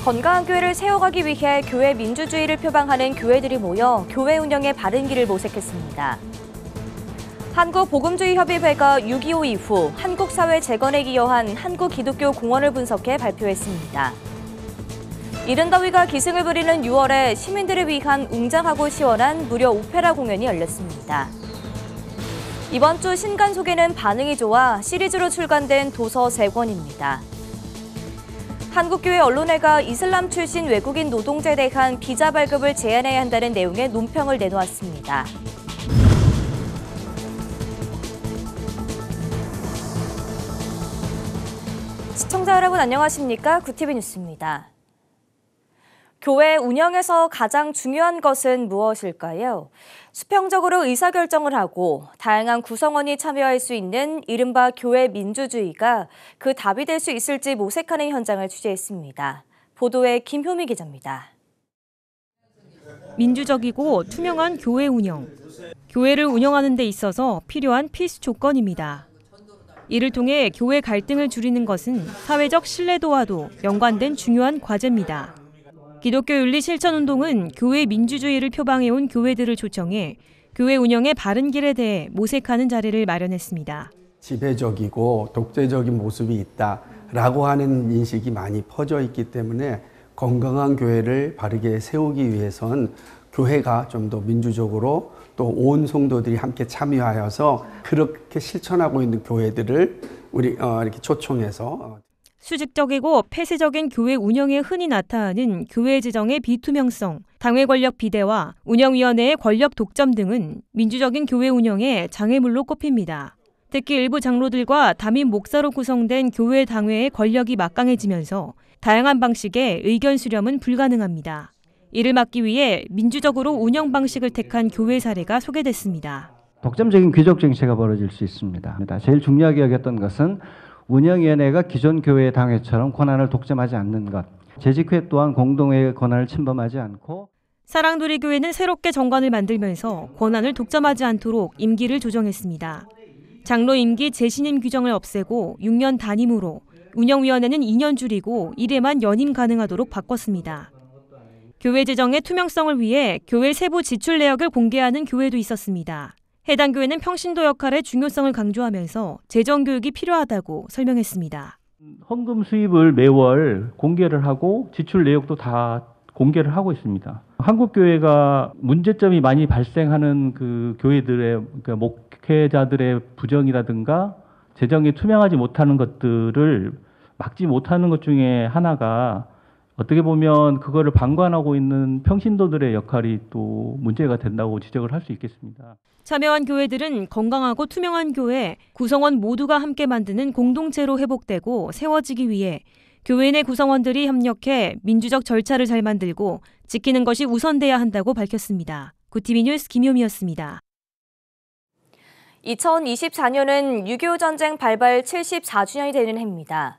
건강한 교회를 세워가기 위해 교회 민주주의를 표방하는 교회들이 모여 교회 운영의 바른 길을 모색했습니다. 한국복음주의협의회가 6.25 이후 한국 사회 재건에 기여한 한국 기독교 공헌을 분석해 발표했습니다. 이른 더위가 기승을 부리는 6월에 시민들을 위한 웅장하고 시원한 무료 오페라 공연이 열렸습니다. 이번 주 신간 소개는 반응이 좋아 시리즈로 출간된 도서 3권입니다. 한국교회 언론회가 이슬람 출신 외국인 노동자에 대한 비자 발급을 제한해야 한다는 내용의 논평을 내놓았습니다. 시청자 여러분 안녕하십니까? 구티비 뉴스입니다. 교회 운영에서 가장 중요한 것은 무엇일까요? 수평적으로 의사결정을 하고 다양한 구성원이 참여할 수 있는 이른바 교회 민주주의가 그 답이 될 수 있을지 모색하는 현장을 취재했습니다. 보도에 김효미 기자입니다. 민주적이고 투명한 교회 운영. 교회를 운영하는 데 있어서 필요한 필수 조건입니다. 이를 통해 교회 갈등을 줄이는 것은 사회적 신뢰도와도 연관된 중요한 과제입니다. 기독교 윤리 실천 운동은 교회 민주주의를 표방해온 교회들을 초청해 교회 운영의 바른 길에 대해 모색하는 자리를 마련했습니다. 지배적이고 독재적인 모습이 있다라고 하는 인식이 많이 퍼져 있기 때문에 건강한 교회를 바르게 세우기 위해선 교회가 좀 더 민주적으로 또 온 성도들이 함께 참여하여서 그렇게 실천하고 있는 교회들을 우리 이렇게 초청해서 수직적이고 폐쇄적인 교회 운영에 흔히 나타나는 교회 재정의 비투명성, 당회 권력 비대화, 운영위원회의 권력 독점 등은 민주적인 교회 운영의 장애물로 꼽힙니다. 특히 일부 장로들과 담임 목사로 구성된 교회 당회의 권력이 막강해지면서 다양한 방식의 의견 수렴은 불가능합니다. 이를 막기 위해 민주적으로 운영 방식을 택한 교회 사례가 소개됐습니다. 독점적인 귀족 정치가 벌어질 수 있습니다. 제일 중요하게 여겼던 것은 운영위원회가 기존 교회 당회처럼 권한을 독점하지 않는 것, 재직회 또한 공동회의 권한을 침범하지 않고 사랑누리교회는 새롭게 정관을 만들면서 권한을 독점하지 않도록 임기를 조정했습니다. 장로 임기 재신임 규정을 없애고 6년 단임으로, 운영위원회는 2년 줄이고 1회만 연임 가능하도록 바꿨습니다. 교회 재정의 투명성을 위해 교회 세부 지출 내역을 공개하는 교회도 있었습니다. 해당 교회는 평신도 역할의 중요성을 강조하면서 재정 교육이 필요하다고 설명했습니다. 헌금 수입을 매월 공개를 하고 지출 내역도 다 공개를 하고 있습니다. 한국 교회가 문제점이 많이 발생하는 그 교회들의 그러니까 목회자들의 부정이라든가 재정이 투명하지 못하는 것들을 막지 못하는 것 중에 하나가 어떻게 보면 그거를 방관하고 있는 평신도들의 역할이 또 문제가 된다고 지적을 할 수 있겠습니다. 참여한 교회들은 건강하고 투명한 교회, 구성원 모두가 함께 만드는 공동체로 회복되고 세워지기 위해 교회 내 구성원들이 협력해 민주적 절차를 잘 만들고 지키는 것이 우선돼야 한다고 밝혔습니다. 구티비 뉴스 김효미였습니다. 2024년은 6.25 전쟁 발발 74주년이 되는 해입니다.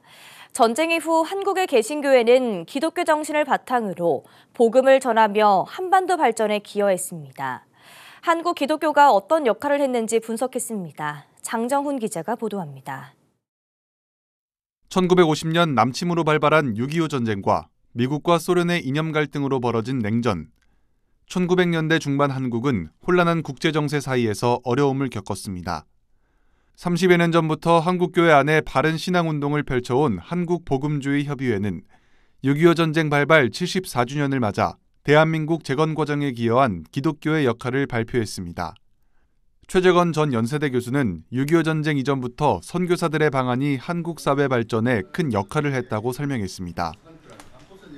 전쟁 이후 한국의 개신교회는 기독교 정신을 바탕으로 복음을 전하며 한반도 발전에 기여했습니다. 한국 기독교가 어떤 역할을 했는지 분석했습니다. 장정훈 기자가 보도합니다. 1950년 남침으로 발발한 6.25 전쟁과 미국과 소련의 이념 갈등으로 벌어진 냉전. 1900년대 중반 한국은 혼란한 국제정세 사이에서 어려움을 겪었습니다. 30여 년 전부터 한국교회 안에 바른 신앙운동을 펼쳐온 한국복음주의협의회는 6.25 전쟁 발발 74주년을 맞아 대한민국 재건 과정에 기여한 기독교의 역할을 발표했습니다. 최재건 전 연세대 교수는 6.25 전쟁 이전부터 선교사들의 방안이 한국 사회 발전에 큰 역할을 했다고 설명했습니다.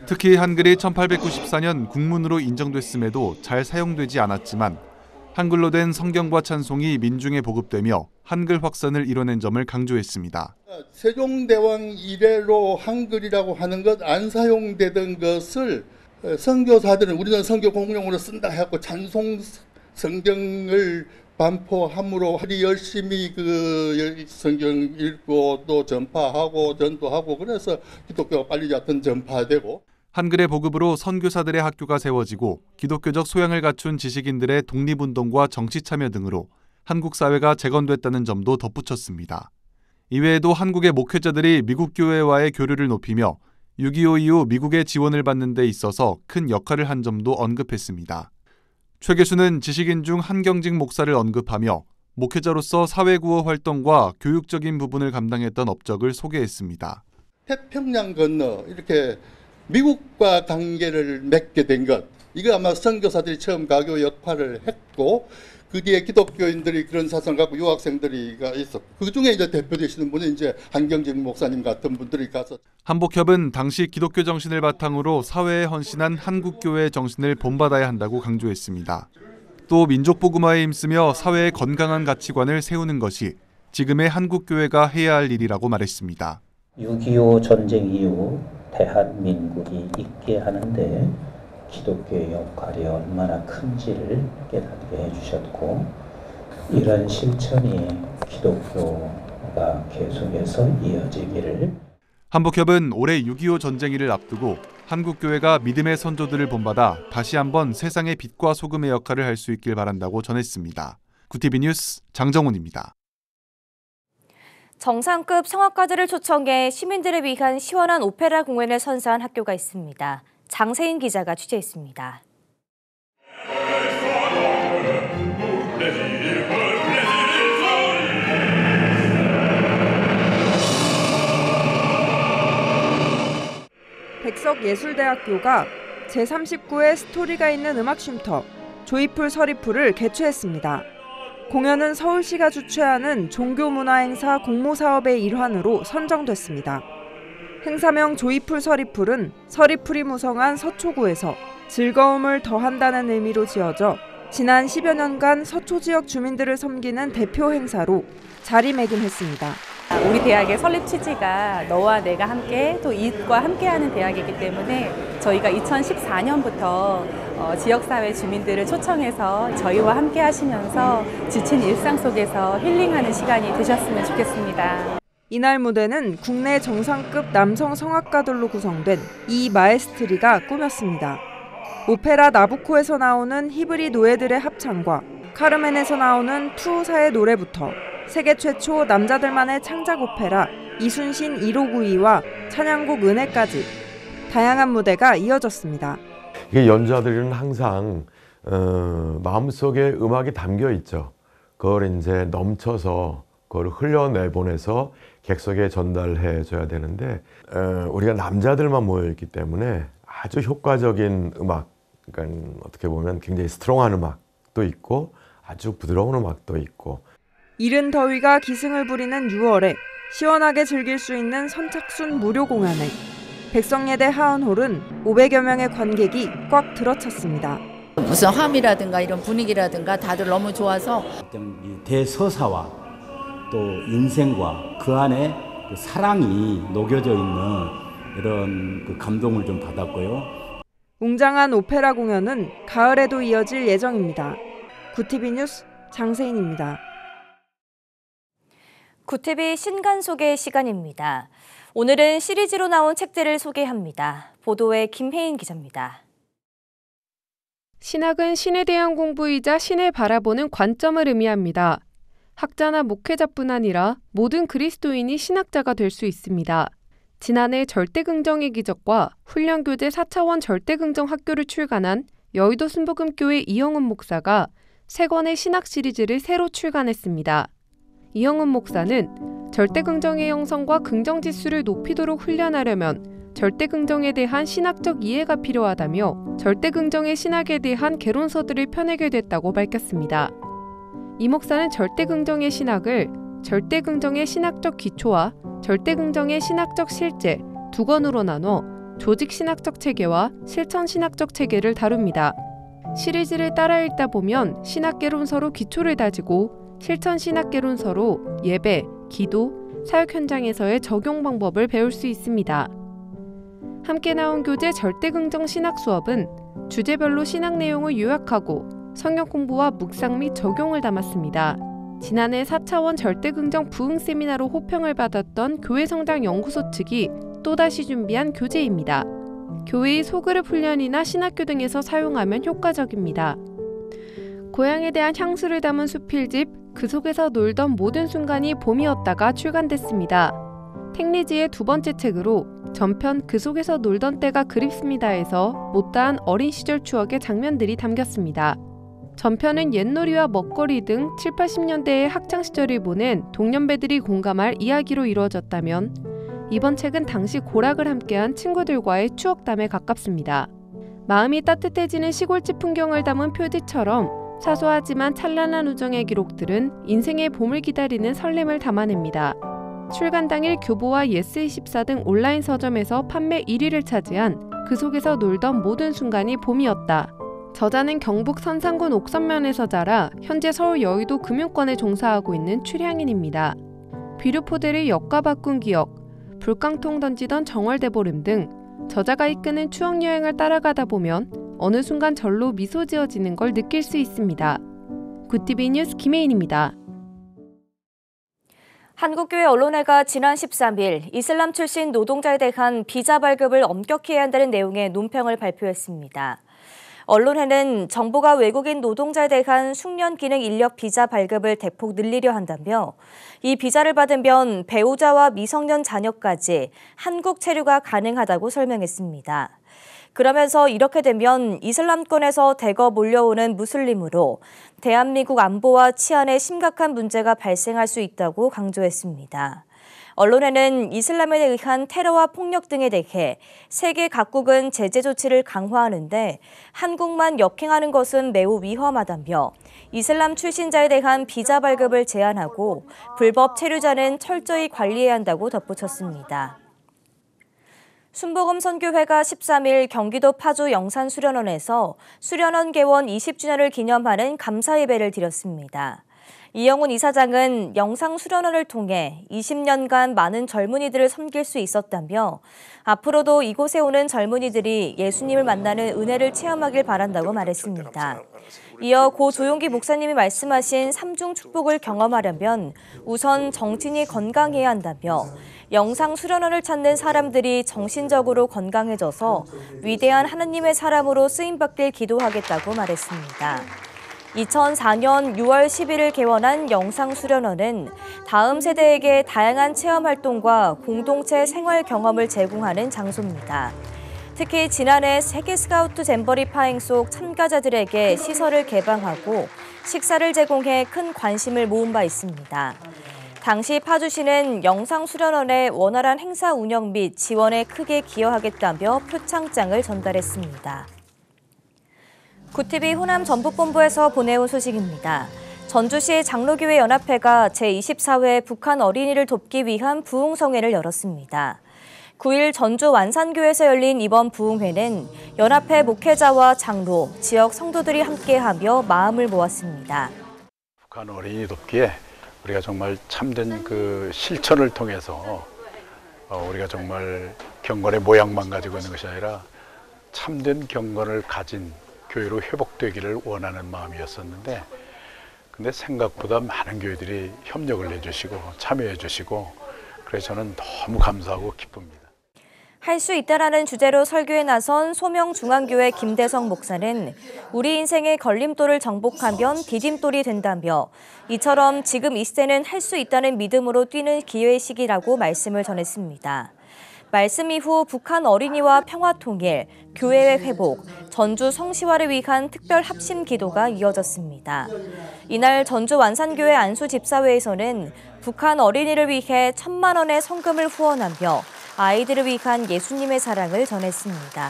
특히 한글이 1894년 국문으로 인정됐음에도 잘 사용되지 않았지만 한글로 된 성경과 찬송이 민중에 보급되며 한글 확산을 이뤄낸 점을 강조했습니다. 세종대왕 이래로 한글이라고 하는 것 안 사용되던 것을 선교사들은 우리는 선교 공용으로 쓴다 해갖고 찬송 성경을 반포함으로 하리 열심히 그 성경 읽고 또 전파하고 전도하고 그래서 기독교가 빨리 얕은 전파되고 한글의 보급으로 선교사들의 학교가 세워지고 기독교적 소양을 갖춘 지식인들의 독립운동과 정치 참여 등으로 한국 사회가 재건됐다는 점도 덧붙였습니다. 이외에도 한국의 목회자들이 미국 교회와의 교류를 높이며 6.25 이후 미국의 지원을 받는 데 있어서 큰 역할을 한 점도 언급했습니다. 최 교수는 지식인 중 한경직 목사를 언급하며 목회자로서 사회구호 활동과 교육적인 부분을 감당했던 업적을 소개했습니다. 태평양 건너 이렇게 미국과 관계를 맺게 된 것, 이거 아마 선교사들이 처음 가교 역할을 했고 그 뒤에 기독교인들이 그런 사상을 갖고 유학생들이가 있었고 그 중에 이제 대표되시는 분이 이제 한경직 목사님 같은 분들이 가서 한복협은 당시 기독교 정신을 바탕으로 사회에 헌신한 한국교회 정신을 본받아야 한다고 강조했습니다. 또 민족복음화에 힘쓰며 사회의 건강한 가치관을 세우는 것이 지금의 한국교회가 해야 할 일이라고 말했습니다. 6.25 전쟁 이후 대한민국이 있게 하는데 기독교의 역할이 얼마나 큰지를 깨닫게 해주셨고 이런 실천이 기독교가 계속해서 이어지기를. 한복협은 올해 6.25 전쟁일을 앞두고 한국교회가 믿음의 선조들을 본받아 다시 한번 세상의 빛과 소금의 역할을 할 수 있길 바란다고 전했습니다. 구티비 뉴스 장정훈입니다. 정상급 성악가들을 초청해 시민들을 위한 시원한 오페라 공연을 선사한 학교가 있습니다. 장세인 기자가 취재했습니다. 백석예술대학교가 제39회 스토리가 있는 음악쉼터 조이풀 서리풀을 개최했습니다. 공연은 서울시가 주최하는 종교문화행사 공모사업의 일환으로 선정됐습니다. 행사명 조이풀 서리풀은 서리풀이 무성한 서초구에서 즐거움을 더한다는 의미로 지어져 지난 10여 년간 서초 지역 주민들을 섬기는 대표 행사로 자리매김했습니다. 우리 대학의 설립 취지가 너와 내가 함께 또 이웃과 함께하는 대학이기 때문에 저희가 2014년부터 지역사회 주민들을 초청해서 저희와 함께 하시면서 지친 일상 속에서 힐링하는 시간이 되셨으면 좋겠습니다. 이날 무대는 국내 정상급 남성 성악가들로 구성된 이 마에스트리가 꾸몄습니다. 오페라 나부코에서 나오는 히브리 노예들의 합창과 카르멘에서 나오는 투우사의 노래부터 세계 최초 남자들만의 창작 오페라 이순신 1592와 찬양곡 은혜까지 다양한 무대가 이어졌습니다. 연주자들은 항상 마음속에 음악이 담겨 있죠. 그걸 이제 넘쳐서 그걸 흘려내보내서 객석에 전달해 줘야 되는데 우리가 남자들만 모여 있기 때문에 아주 효과적인 음악, 그러니까 어떻게 보면 굉장히 스트롱한 음악도 있고 아주 부드러운 음악도 있고. 이른 더위가 기승을 부리는 6월에 시원하게 즐길 수 있는 선착순 무료 공연에 백석예대 하은홀은 500여 명의 관객이 꽉 들어찼습니다. 무슨 함이라든가 이런 분위기라든가 다들 너무 좋아서 대서사와 또 인생과 그 안에 사랑이 녹여져 있는 이런 감동을 좀 받았고요. 웅장한 오페라 공연은 가을에도 이어질 예정입니다. 구티비 뉴스 장세인입니다. 구티비 신간 소개 시간입니다. 오늘은 시리즈로 나온 책들을 소개합니다. 보도에 김혜인 기자입니다. 신학은 신에 대한 공부이자 신을 바라보는 관점을 의미합니다. 학자나 목회자뿐 아니라 모든 그리스도인이 신학자가 될 수 있습니다. 지난해 절대긍정의 기적과 훈련교재 4차원 절대긍정 학교를 출간한 여의도 순복음교회 이영훈 목사가 3권의 신학 시리즈를 새로 출간했습니다. 이영훈 목사는 절대긍정의 형성과 긍정지수를 높이도록 훈련하려면 절대긍정에 대한 신학적 이해가 필요하다며 절대긍정의 신학에 대한 개론서들을 펴내게 됐다고 밝혔습니다. 이 목사는 절대긍정의 신학을 절대긍정의 신학적 기초와 절대긍정의 신학적 실제 2권으로 나눠 조직신학적 체계와 실천신학적 체계를 다룹니다. 시리즈를 따라 읽다 보면 신학개론서로 기초를 다지고 실천신학개론서로 예배, 기도, 사역 현장에서의 적용 방법을 배울 수 있습니다. 함께 나온 교재 절대긍정 신학 수업은 주제별로 신학 내용을 요약하고 성경 공부와 묵상 및 적용을 담았습니다. 지난해 4차원 절대긍정 부흥 세미나로 호평을 받았던 교회성장연구소 측이 또다시 준비한 교재입니다. 교회의 소그룹 훈련이나 신학교 등에서 사용하면 효과적입니다. 고향에 대한 향수를 담은 수필집 그 속에서 놀던 모든 순간이 봄이었다가 출간됐습니다. 텍리지의 2번째 책으로 전편 그 속에서 놀던 때가 그립습니다에서 못다한 어린 시절 추억의 장면들이 담겼습니다. 전편은 옛놀이와 먹거리 등 7, 80년대의 학창시절을 보낸 동년배들이 공감할 이야기로 이루어졌다면 이번 책은 당시 고락을 함께한 친구들과의 추억담에 가깝습니다. 마음이 따뜻해지는 시골집 풍경을 담은 표지처럼 사소하지만 찬란한 우정의 기록들은 인생의 봄을 기다리는 설렘을 담아냅니다. 출간 당일 교보와 예스24 등 온라인 서점에서 판매 1위를 차지한 그 속에서 놀던 모든 순간이 봄이었다. 저자는 경북 선산군 옥선면에서 자라 현재 서울 여의도 금융권에 종사하고 있는 출향인입니다. 비료포대를 역과 바꾼 기억, 불깡통 던지던 정월대보름 등 저자가 이끄는 추억여행을 따라가다 보면 어느 순간 절로 미소 지어지는 걸 느낄 수 있습니다. 굿티비 뉴스 김혜인입니다. 한국교회 언론회가 지난 13일 이슬람 출신 노동자에 대한 비자 발급을 엄격히 해야 한다는 내용의 논평을 발표했습니다. 언론회는 정부가 외국인 노동자에 대한 숙련 기능 인력 비자 발급을 대폭 늘리려 한다며 이 비자를 받으면 배우자와 미성년 자녀까지 한국 체류가 가능하다고 설명했습니다. 그러면서 이렇게 되면 이슬람권에서 대거 몰려오는 무슬림으로 대한민국 안보와 치안에 심각한 문제가 발생할 수 있다고 강조했습니다. 언론에는 이슬람에 의한 테러와 폭력 등에 대해 세계 각국은 제재 조치를 강화하는데 한국만 역행하는 것은 매우 위험하다며 이슬람 출신자에 대한 비자 발급을 제한하고 불법 체류자는 철저히 관리해야 한다고 덧붙였습니다. 순복음 선교회가 13일 경기도 파주 영산수련원에서 수련원 개원 20주년을 기념하는 감사 예배를 드렸습니다. 이영훈 이사장은 영상수련원을 통해 20년간 많은 젊은이들을 섬길 수 있었다며 앞으로도 이곳에 오는 젊은이들이 예수님을 만나는 은혜를 체험하길 바란다고 말했습니다. 이어 고 조용기 목사님이 말씀하신 삼중 축복을 경험하려면 우선 정신이 건강해야 한다며 영상수련원을 찾는 사람들이 정신적으로 건강해져서 위대한 하나님의 사람으로 쓰임받길 기도하겠다고 말했습니다. 2004년 6월 11일 개원한 영상수련원은 다음 세대에게 다양한 체험활동과 공동체 생활 경험을 제공하는 장소입니다. 특히 지난해 세계 스카우트 잼버리 파행 속 참가자들에게 시설을 개방하고 식사를 제공해 큰 관심을 모은 바 있습니다. 당시 파주시는 영상수련원의 원활한 행사 운영 및 지원에 크게 기여하겠다며 표창장을 전달했습니다. 굿TV 호남 전북본부에서 보내온 소식입니다. 전주시 장로교회 연합회가 제24회 북한 어린이를 돕기 위한 부흥성회를 열었습니다. 9일 전주 완산교에서 열린 이번 부흥회는 연합회 목회자와 장로, 지역 성도들이 함께하며 마음을 모았습니다. 북한 어린이 돕기에 우리가 정말 참된 그 실천을 통해서 우리가 정말 경건의 모양만 가지고 있는 것이 아니라 참된 경건을 가진 교회로 회복되기를 원하는 마음이었었는데 근데 생각보다 많은 교회들이 협력을 해주시고 참여해 주시고 그래서 저는 너무 감사하고 기쁩니다. 할 수 있다라는 주제로 설교에 나선 소명중앙교회 김대성 목사는 우리 인생의 걸림돌을 정복하면 디딤돌이 된다며 이처럼 지금 이 시대는 할 수 있다는 믿음으로 뛰는 기회의 시기라고 말씀을 전했습니다. 말씀 이후 북한 어린이와 평화통일, 교회의 회복, 전주 성시화를 위한 특별 합심 기도가 이어졌습니다. 이날 전주 완산교회 안수집사회에서는 북한 어린이를 위해 1,000만 원의 성금을 후원하며 아이들을 위한 예수님의 사랑을 전했습니다.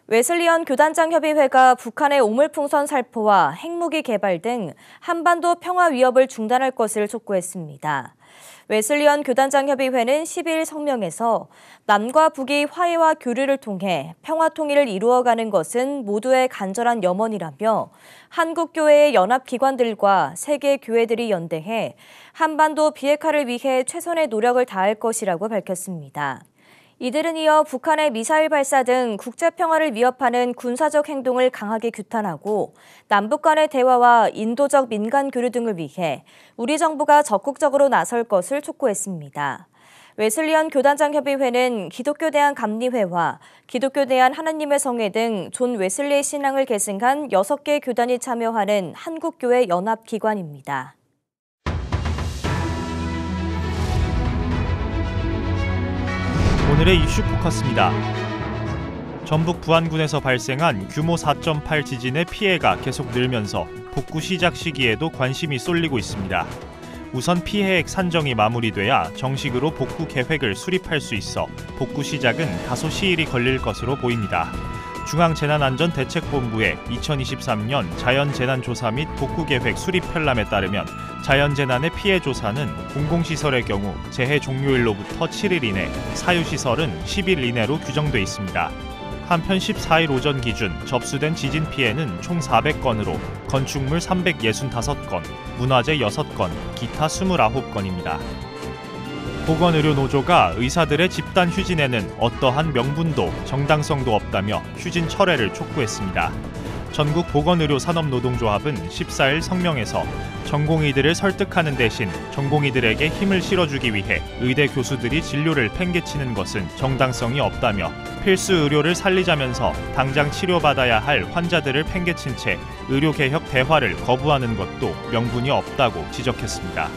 웨슬리언 교단장협의회가 북한의 오물풍선 살포와 핵무기 개발 등 한반도 평화 위협을 중단할 것을 촉구했습니다. 웨슬리언 교단장협의회는 12일 성명에서 남과 북이 화해와 교류를 통해 평화 통일을 이루어가는 것은 모두의 간절한 염원이라며 한국교회의 연합기관들과 세계 교회들이 연대해 한반도 비핵화를 위해 최선의 노력을 다할 것이라고 밝혔습니다. 이들은 이어 북한의 미사일 발사 등 국제평화를 위협하는 군사적 행동을 강하게 규탄하고 남북 간의 대화와 인도적 민간 교류 등을 위해 우리 정부가 적극적으로 나설 것을 촉구했습니다. 웨슬리언 교단장협의회는 기독교 대한 감리회와 기독교 대한 하나님의 성회 등 존 웨슬리의 신앙을 계승한 6개 교단이 참여하는 한국교회 연합기관입니다. 오늘의 이슈 포커스입니다. 전북 부안군에서 발생한 규모 4.8 지진의 피해가 계속 늘면서 복구 시작 시기에도 관심이 쏠리고 있습니다. 우선 피해액 산정이 마무리돼야 정식으로 복구 계획을 수립할 수 있어 복구 시작은 다소 시일이 걸릴 것으로 보입니다. 중앙재난안전대책본부의 2023년 자연재난조사 및 복구계획 수립 편람에 따르면 자연재난의 피해 조사는 공공시설의 경우 재해 종료일로부터 7일 이내, 사유시설은 10일 이내로 규정돼 있습니다. 한편 14일 오전 기준 접수된 지진 피해는 총 400건으로 건축물 365건, 문화재 6건, 기타 29건입니다. 보건의료노조가 의사들의 집단 휴진에는 어떠한 명분도 정당성도 없다며 휴진 철회를 촉구했습니다. 전국보건의료산업노동조합은 14일 성명에서 전공의들을 설득하는 대신 전공의들에게 힘을 실어주기 위해 의대 교수들이 진료를 팽개치는 것은 정당성이 없다며 필수 의료를 살리자면서 당장 치료받아야 할 환자들을 팽개친 채 의료개혁 대화를 거부하는 것도 명분이 없다고 지적했습니다.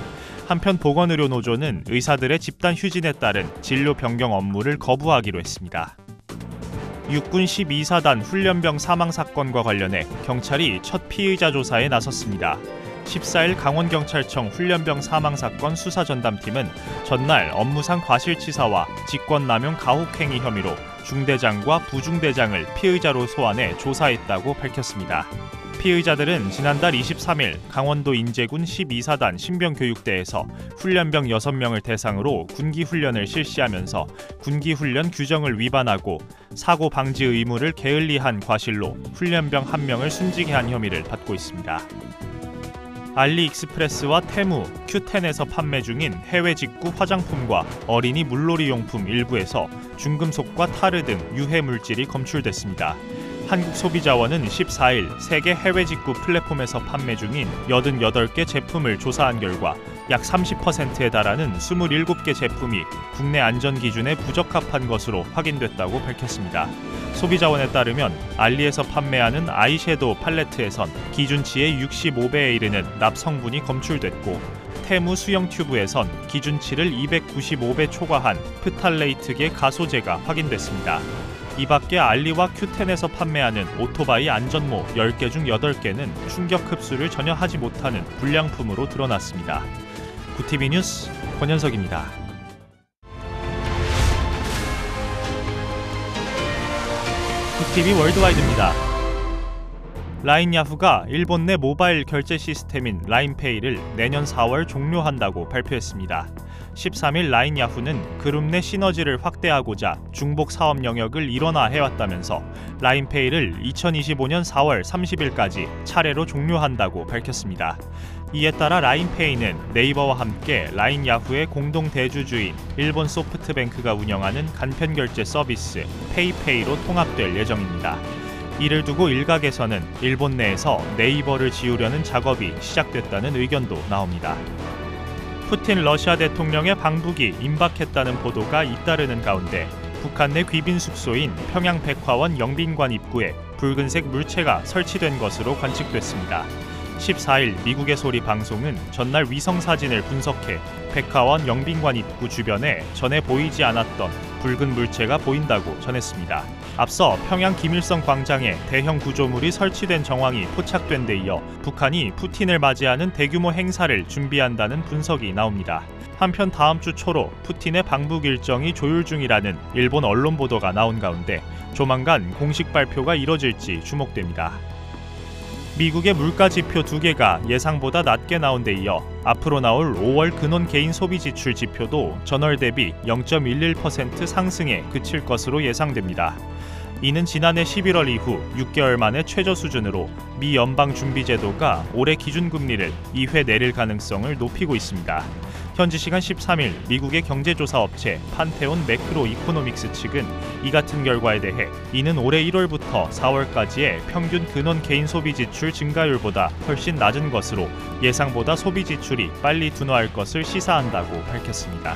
한편 보건의료노조는 의사들의 집단 휴진에 따른 진료 변경 업무를 거부하기로 했습니다. 육군 12사단 훈련병 사망 사건과 관련해 경찰이 첫 피의자 조사에 나섰습니다. 14일 강원경찰청 훈련병 사망 사건 수사전담팀은 전날 업무상 과실치사와 직권남용 가혹행위 혐의로 중대장과 부중대장을 피의자로 소환해 조사했다고 밝혔습니다. 피의자들은 지난달 23일 강원도 인제군 12사단 신병교육대에서 훈련병 6명을 대상으로 군기훈련을 실시하면서 군기훈련 규정을 위반하고 사고 방지 의무를 게을리한 과실로 훈련병 1명을 순직해 한 혐의를 받고 있습니다. 알리익스프레스와 테무, Q10에서 판매 중인 해외 직구 화장품과 어린이 물놀이 용품 일부에서 중금속과 타르 등 유해 물질이 검출됐습니다. 한국소비자원은 14일 세계 해외 직구 플랫폼에서 판매 중인 88개 제품을 조사한 결과 약 30%에 달하는 27개 제품이 국내 안전 기준에 부적합한 것으로 확인됐다고 밝혔습니다. 소비자원에 따르면 알리에서 판매하는 아이섀도우 팔레트에선 기준치의 65배에 이르는 납 성분이 검출됐고 테무 수영 튜브에선 기준치를 295배 초과한 프탈레이트계 가소제가 확인됐습니다. 이 밖에 알리와 Q10에서 판매하는 오토바이 안전모 10개 중 8개는 충격 흡수를 전혀 하지 못하는 불량품으로 드러났습니다. 구TV 뉴스 권현석입니다. 구TV 월드와이드입니다. 라인 야후가 일본 내 모바일 결제 시스템인 라인페이를 내년 4월 종료한다고 발표했습니다. 13일 라인 야후는 그룹 내 시너지를 확대하고자 중복 사업 영역을 일원화해왔다면서 라인페이를 2025년 4월 30일까지 차례로 종료한다고 밝혔습니다. 이에 따라 라인페이는 네이버와 함께 라인 야후의 공동 대주주인 일본 소프트뱅크가 운영하는 간편결제 서비스 페이페이로 통합될 예정입니다. 이를 두고 일각에서는 일본 내에서 네이버를 지우려는 작업이 시작됐다는 의견도 나옵니다. 푸틴 러시아 대통령의 방북이 임박했다는 보도가 잇따르는 가운데 북한 내 귀빈 숙소인 평양 백화원 영빈관 입구에 붉은색 물체가 설치된 것으로 관측됐습니다. 14일 미국의 소리 방송은 전날 위성 사진을 분석해 백화원 영빈관 입구 주변에 전에 보이지 않았던 붉은 물체가 보인다고 전했습니다. 앞서 평양 김일성 광장에 대형 구조물이 설치된 정황이 포착된 데 이어 북한이 푸틴을 맞이하는 대규모 행사를 준비한다는 분석이 나옵니다. 한편 다음 주 초로 푸틴의 방북 일정이 조율 중이라는 일본 언론 보도가 나온 가운데 조만간 공식 발표가 이뤄질지 주목됩니다. 미국의 물가 지표 2개가 예상보다 낮게 나온 데 이어 앞으로 나올 5월 근원 개인 소비 지출 지표도 전월 대비 0.11% 상승에 그칠 것으로 예상됩니다. 이는 지난해 11월 이후 6개월 만에 최저 수준으로 미 연방준비제도가 올해 기준금리를 2회 내릴 가능성을 높이고 있습니다. 현지 시간 13일 미국의 경제조사 업체 판테온 매크로 이코노믹스 측은 이 같은 결과에 대해 이는 올해 1월부터 4월까지의 평균 근원 개인 소비 지출 증가율보다 훨씬 낮은 것으로 예상보다 소비 지출이 빨리 둔화할 것을 시사한다고 밝혔습니다.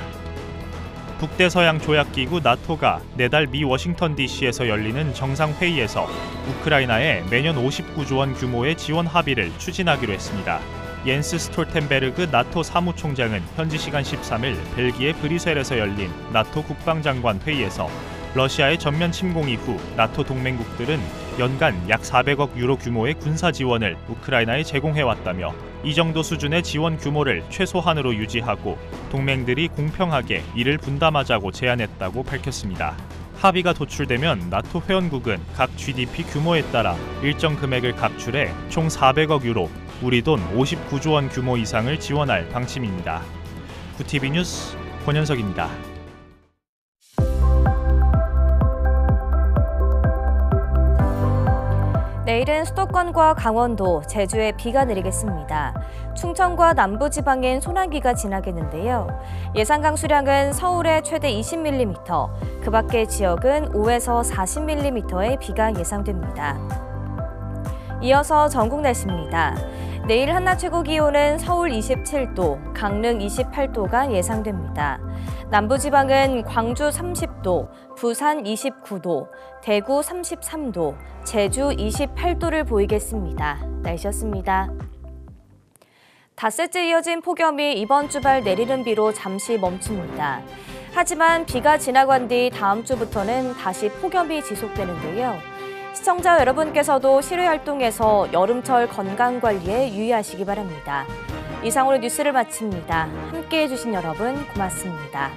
북대서양 조약기구 나토가 내달 미 워싱턴 DC에서 열리는 정상회의에서 우크라이나에 매년 59조 원 규모의 지원 합의를 추진하기로 했습니다. 옌스 스톨텐베르그 나토 사무총장은 현지 시간 13일 벨기에 브뤼셀에서 열린 나토 국방장관 회의에서 러시아의 전면 침공 이후 나토 동맹국들은 연간 약 400억 유로 규모의 군사 지원을 우크라이나에 제공해왔다며 이 정도 수준의 지원 규모를 최소한으로 유지하고 동맹들이 공평하게 이를 분담하자고 제안했다고 밝혔습니다. 합의가 도출되면 나토 회원국은 각 GDP 규모에 따라 일정 금액을 각출해 총 400억 유로, 우리 돈 59조 원 규모 이상을 지원할 방침입니다. 구TV 뉴스 권현석입니다. 내일은 수도권과 강원도, 제주에 비가 내리겠습니다. 충청과 남부지방엔 소나기가 지나겠는데요. 예상 강수량은 서울에 최대 20mm, 그 밖의 지역은 5에서 40mm의 비가 예상됩니다. 이어서 전국 날씨입니다. 내일 한낮 최고 기온은 서울 27도, 강릉 28도가 예상됩니다. 남부지방은 광주 30도, 부산 29도, 대구 33도, 제주 28도를 보이겠습니다. 날씨였습니다. 닷새째 이어진 폭염이 이번 주말 내리는 비로 잠시 멈춥니다. 하지만 비가 지나간 뒤 다음 주부터는 다시 폭염이 지속되는데요. 시청자 여러분께서도 실외 활동에서 여름철 건강관리에 유의하시기 바랍니다. 이상으로 뉴스를 마칩니다. 함께해 주신 여러분 고맙습니다.